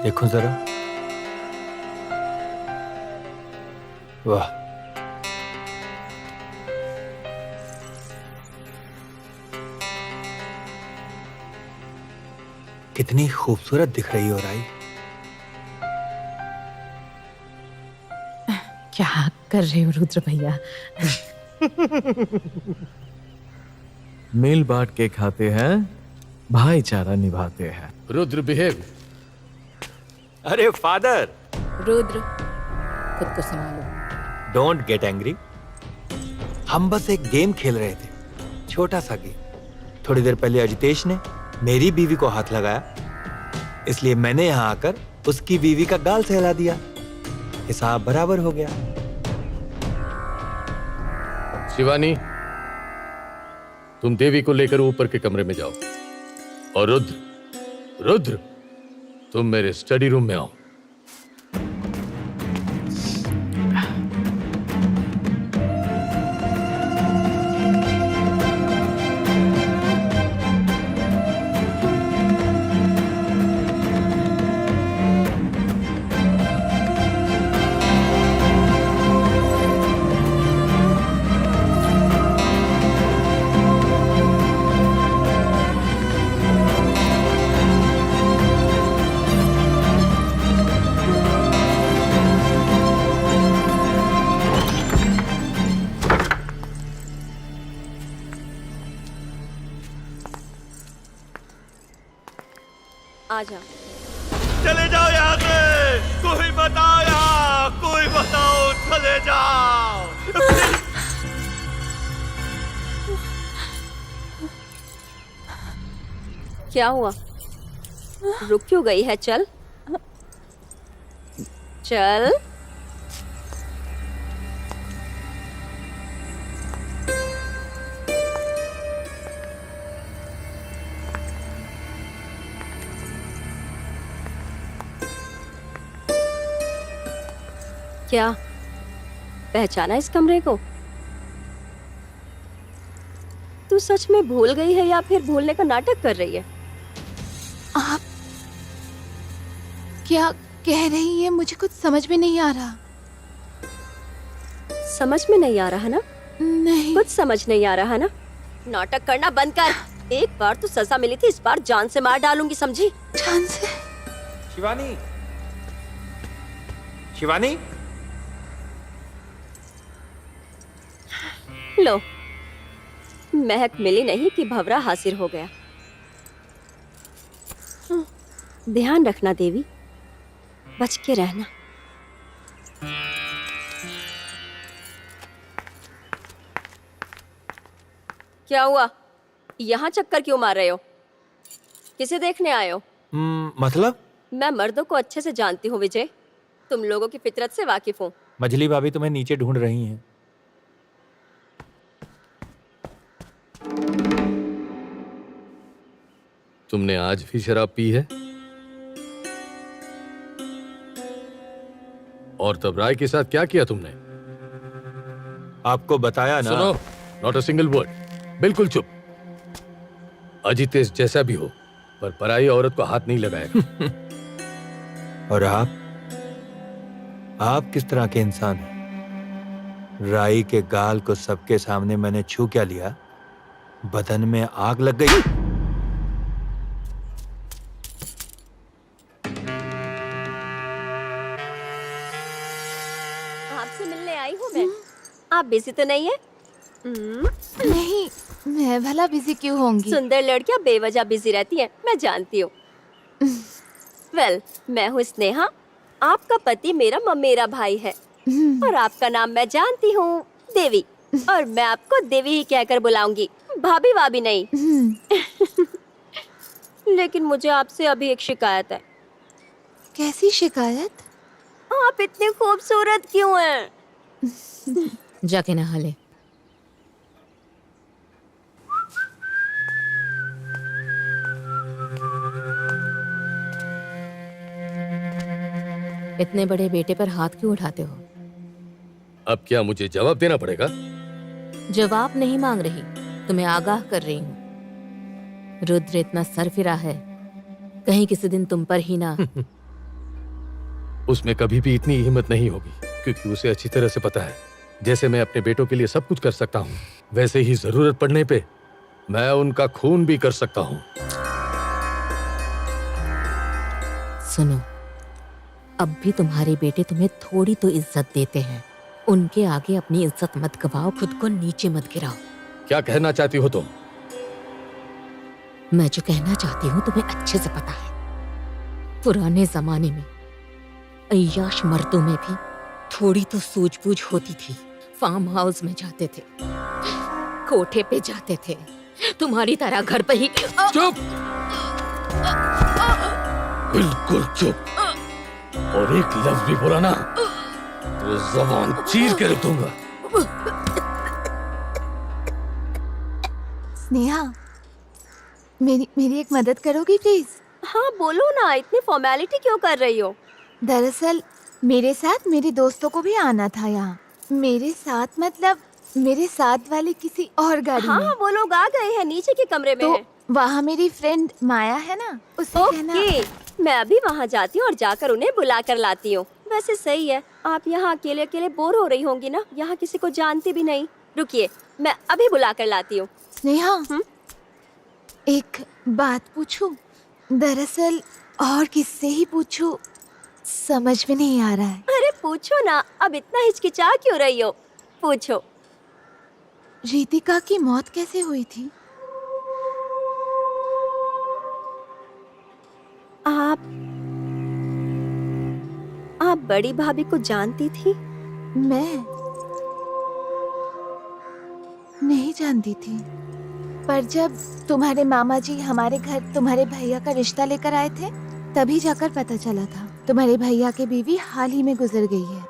देखो जरा। वाह, कितनी खूबसूरत दिख रही हो राई। क्या कर रहे हो रुद्र भैया? मिल बांट के खाते हैं, भाईचारा निभाते हैं। रुद्र बिहेव। अरे फादर, रुद्र, खुद को संभालो। Don't get angry. हम बस एक गेम खेल रहे थे, छोटा सा गेम। थोड़ी देर पहले अजितेश ने मेरी बीवी को हाथ लगाया, इसलिए मैंने यहां आकर उसकी बीवी का गाल सहला दिया। हिसाब बराबर हो गया। शिवानी, तुम देवी को लेकर ऊपर के कमरे में जाओ। और रुद्र, तुम मेरे स्टडी रूम में आओ। आजा। चले जाओ यहाँ से, कोई बताओ, यहाँ कोई बताओ, चले जाओ। क्या हुआ? रुक क्यों गई है? चल चल। क्या पहचाना इस कमरे को? तू सच में भूल गई है या फिर भूलने का नाटक कर रही है? आप क्या कह रही है? मुझे कुछ समझ में नहीं आ रहा। समझ में नहीं आ रहा ना? नहीं। कुछ समझ नहीं आ रहा ना? नाटक करना बंद कर। एक बार तो सजा मिली थी, इस बार जान से मार डालूंगी, समझी? जान से? शिवानी, शिवानी, लो, महक मिली नहीं कि भंवरा हासिल हो गया। ध्यान रखना देवी, बच के रहना। क्या हुआ? यहाँ चक्कर क्यों मार रहे हो? किसे देखने आए हो? मतलब? मैं मर्दों को अच्छे से जानती हूँ विजय, तुम लोगों की फितरत से वाकिफ हूँ। मछली भाभी तुम्हें नीचे ढूंढ रही हैं। तुमने आज भी शराब पी है? और तब राय के साथ क्या किया तुमने? आपको बताया ना। सुनो, नॉट अ सिंगल वर्ड, बिल्कुल चुप। अजितेश जैसा भी हो, पर पराई औरत को हाथ नहीं लगाएगा। और आप किस तरह के इंसान हैं? राई के गाल को सबके सामने मैंने छू क्या लिया? बदन में आग लग गई। आपसे मिलने आई हूँ मैं। आप बिजी तो नहीं है? नहीं, मैं भला बिजी क्यों होंगी? सुंदर लड़कियां बेवजह बिजी रहती हैं, मैं जानती हूँ। वेल, मैं हूँ स्नेहा, आपका पति मेरा ममेरा भाई है। और आपका नाम मैं जानती हूँ, देवी। और मैं आपको देवी ही कहकर बुलाऊंगी, भाभी वाभी नहीं। लेकिन मुझे आपसे अभी एक शिकायत है। कैसी शिकायत? आप इतनी खूबसूरत क्यों हैं? जाके नहा ले। इतने बड़े बेटे पर हाथ क्यों उठाते हो? अब क्या मुझे जवाब देना पड़ेगा? जवाब नहीं मांग रही, तुम्हें आगाह कर रही हूँ। रुद्र इतना सरफिरा है, कहीं किसी दिन तुम पर ही ना। उसमें कभी भी इतनी हिम्मत नहीं होगी, क्योंकि उसे अच्छी तरह से पता है जैसे मैं अपने बेटों के लिए सब कुछ कर सकता हूँ, वैसे ही जरूरत पड़ने पे मैं उनका खून भी कर सकता हूँ। सुनो, अब भी तुम्हारे बेटे तुम्हें थोड़ी तो इज्जत देते हैं। उनके आगे अपनी इज्जत मत गवाओ, खुद को नीचे मत गिराओ। क्या कहना चाहती हो तुम? मैं जो कहना चाहती हूँ तुम्हें अच्छे से पता है। पुराने जमाने में अय्याश मर्दों में भी थोड़ी तो सूझबूझ होती थी। फार्म हाउस में जाते थे, कोठे पे जाते थे, तुम्हारी तरह घर पे ही। चुप, बिल्कुल चुप। और एक लफ्ज भी बोला ना तो जबान चीर के रख दूंगा। स्नेहा, मेरी एक मदद करोगी प्लीज? हाँ बोलो ना, इतनी फॉर्मेलिटी क्यों कर रही हो? दरअसल मेरे साथ मेरे दोस्तों को भी आना था यहाँ। मेरे साथ मतलब मेरे साथ वाली किसी और गाड़ी में। हाँ वो लोग आ गए हैं, नीचे के कमरे में तो हैं। वहाँ मेरी फ्रेंड माया है ना, उससे कहना। ओके, मैं अभी वहाँ जाती हूँ और जाकर उन्हें बुला कर लाती हूँ। वैसे सही है, आप यहाँ अकेले अकेले बोर हो रही होंगी ना, यहाँ किसी को जानती भी नहीं। रुकिए, मैं अभी बुला कर लाती हूँ। स्नेहा, एक बात पूछूं? दरअसल और किससे ही पूछूं, समझ में नहीं आ रहा है। अरे पूछो ना, अब इतना हिचकिचा क्यों रही हो? पूछो। रितिका की मौत कैसे हुई थी? आप बड़ी भाभी को जानती थी? मैं नहीं जानती थी, पर जब तुम्हारे मामा जी हमारे घर तुम्हारे भैया का रिश्ता लेकर आए थे, तभी जाकर पता चला था। तुम्हारे भैया की बीवी हाल ही में गुजर गई है।